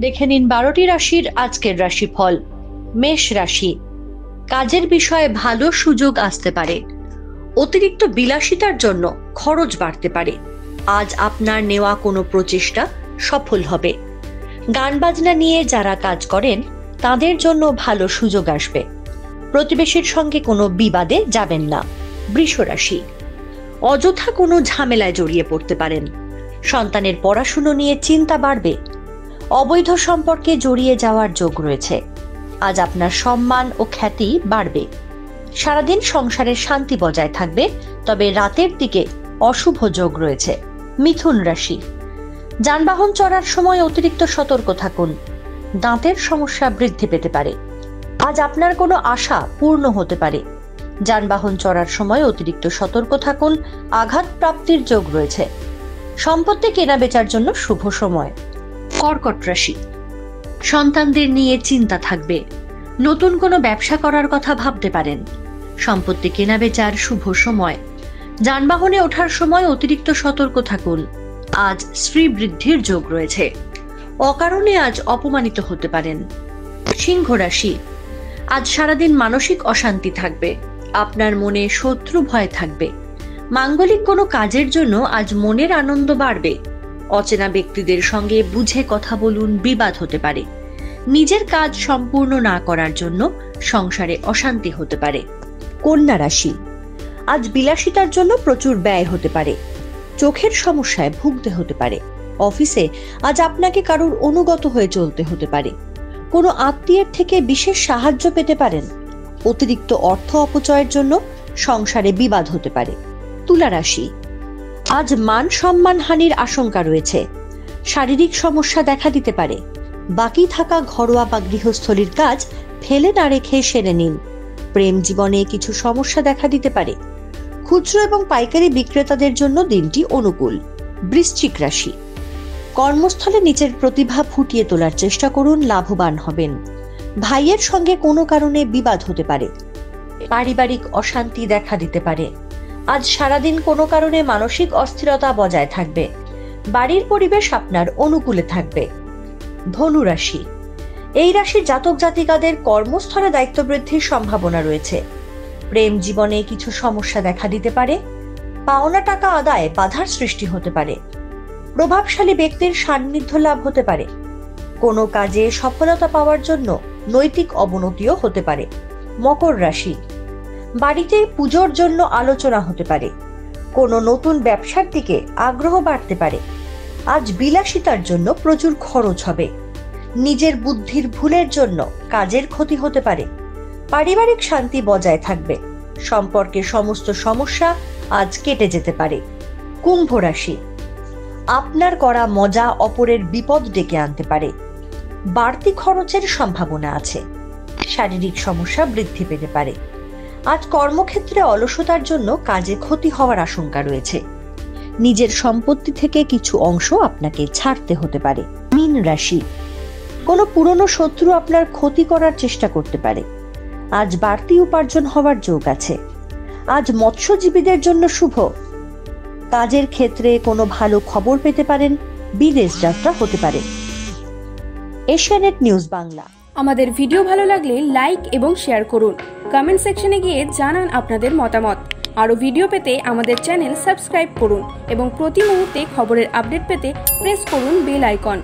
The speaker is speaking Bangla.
দেখে নিন 12টি রাশির আজকের রাশিফল। মেষ রাশি, কাজের বিষয়ে ভালো সুযোগ আসতে পারে। অতিরিক্ত বিলাসিতার জন্য খরচ বাড়তে পারে। আজ আপনার নেওয়া কোনো প্রচেষ্টা সফল হবে। গান বাজনা নিয়ে যারা কাজ করেন তাদের জন্য ভালো সুযোগ আসবে। প্রতিবেশীর সঙ্গে কোনো বিবাদে যাবেন না। বৃষ রাশি, অযথা কোনো ঝামেলায় জড়িয়ে পড়তে পারেন। সন্তানের পড়াশুনো নিয়ে চিন্তা বাড়বে। অবৈধ সম্পর্কে জড়িয়ে যাওয়ার যোগ রয়েছে। আজ আপনার সম্মান ও খ্যাতি বাড়বে। সারাদিন সংসারের শান্তি বজায় থাকবে, তবে রাতের দিকে অশুভ যোগ রয়েছে। মিথুন রাশি, যানবাহন চড়ার সময় অতিরিক্ত সতর্ক থাকুন। দাঁতের সমস্যা বৃদ্ধি পেতে পারে। আজ আপনার কোনো আশা পূর্ণ হতে পারে। যানবাহন চড়ার সময় অতিরিক্ত সতর্ক থাকুন। আঘাত প্রাপ্তির যোগ রয়েছে। সম্পত্তি কেনা বেচার জন্য শুভ সময়। কর্কট রাশি, সন্তানদের নিয়ে চিন্তা থাকবে। নতুন কোনো ব্যবসা করার কথা ভাবতে পারেন। সম্পত্তি কেনা বেচার শুভ সময়। যানবাহনে ওঠার সময় অতিরিক্ত সতর্ক থাকুন। আজ স্ত্রী বৃদ্ধির যোগ রয়েছে। অকারণে আজ অপমানিত হতে পারেন। সিংহ রাশি, আজ সারাদিন মানসিক অশান্তি থাকবে। আপনার মনে শত্রু ভয় থাকবে। মাঙ্গলিক কোনো কাজের জন্য আজ মনের আনন্দ বাড়বে। অচেনা ব্যক্তিদের সঙ্গে বুঝে কথা বলুন, বিবাদ হতে পারে। নিজের কাজ সম্পূর্ণ না করার জন্য সংসারে অশান্তি হতে পারে। কন্যা রাশি, আজ বিলাসিতার জন্য প্রচুর ব্যয় হতে পারে। চোখের সমস্যায় ভুগতে হতে পারে। অফিসে আজ আপনাকে কারোর অনুগত হয়ে চলতে হতে পারে। কোনো আত্মীয়ের থেকে বিশেষ সাহায্য পেতে পারেন। অতিরিক্ত অর্থ অপচয়ের জন্য সংসারে বিবাদ হতে পারে। তুলা রাশি, আজ মান সম্মান হানির আশঙ্কা রয়েছে। শারীরিক সমস্যা দেখা দিতে পারে। বাকি থাকা ঘরোয়া বা গৃহস্থলীর কাজ ফেলে না রেখে সেরে নিন। প্রেম জীবনে কিছু সমস্যা দেখা দিতে পারে। খুচরো এবং পাইকারি বিক্রেতাদের জন্য দিনটি অনুকূল। বৃশ্চিক রাশি, কর্মস্থলে নিজের প্রতিভা ফুটিয়ে তোলার চেষ্টা করুন, লাভবান হবেন। ভাইয়ের সঙ্গে কোনো কারণে বিবাদ হতে পারে। পারিবারিক অশান্তি দেখা দিতে পারে। আজ সারাদিন কোনো কারণে মানসিক অস্থিরতা বজায় থাকবে। বাড়ির পরিবেশ আপনার অনুকূলে থাকবে। ধনু রাশি, এই রাশির জাতক জাতিকাদের কর্মস্থলে দায়িত্ব বৃদ্ধির সম্ভাবনা রয়েছে। প্রেম জীবনে কিছু সমস্যা দেখা দিতে পারে। পাওনা টাকা আদায়ে বাধার সৃষ্টি হতে পারে। প্রভাবশালী ব্যক্তির সান্নিধ্য লাভ হতে পারে। কোনো কাজে সফলতা পাওয়ার জন্য নৈতিক অবনতিও হতে পারে। মকর রাশি, বাড়িতে পুজোর জন্য আলোচনা হতে পারে। কোনো নতুন ব্যবসার দিকে আগ্রহ বাড়তে পারে। আজ বিলাসিতার জন্য প্রচুর খরচ হবে। নিজের বুদ্ধির ভুলের জন্য কাজের ক্ষতি হতে পারে। পারিবারিক শান্তি বজায় থাকবে। সম্পর্কে সমস্ত সমস্যা আজ কেটে যেতে পারে। কুম্ভ রাশি, আপনার করা মজা অপরের বিপদ ডেকে আনতে পারে। বাড়তি খরচের সম্ভাবনা আছে। শারীরিক সমস্যা বৃদ্ধি পেতে পারে। আজ কর্মক্ষেত্রে অলসতার জন্য কাজে ক্ষতি হওয়ার আশঙ্কা রয়েছে। নিজের সম্পত্তি থেকে কিছু অংশ আপনাকে ছাড়তে হতে পারে। মীন রাশি, কোনো পুরনো শত্রু আপনার ক্ষতি করার চেষ্টা করতে পারে। আজ বাড়তি উপার্জন হওয়ার যোগ আছে। আজ মৎস্যজীবীদের জন্য শুভ। কাজের ক্ষেত্রে কোনো ভালো খবর পেতে পারেন। বিদেশ যাত্রা হতে পারে। এশিয়ানেট নিউজ বাংলা। আমাদের ভিডিও ভালো লাগলে লাইক এবং শেয়ার করুন। কমেন্ট সেকশনে গিয়ে জানান আপনাদের মতামত। আরও ভিডিও পেতে আমাদের চ্যানেল সাবস্ক্রাইব করুন এবং প্রতি মুহূর্তে খবরের আপডেট পেতে প্রেস করুন বেল আইকন।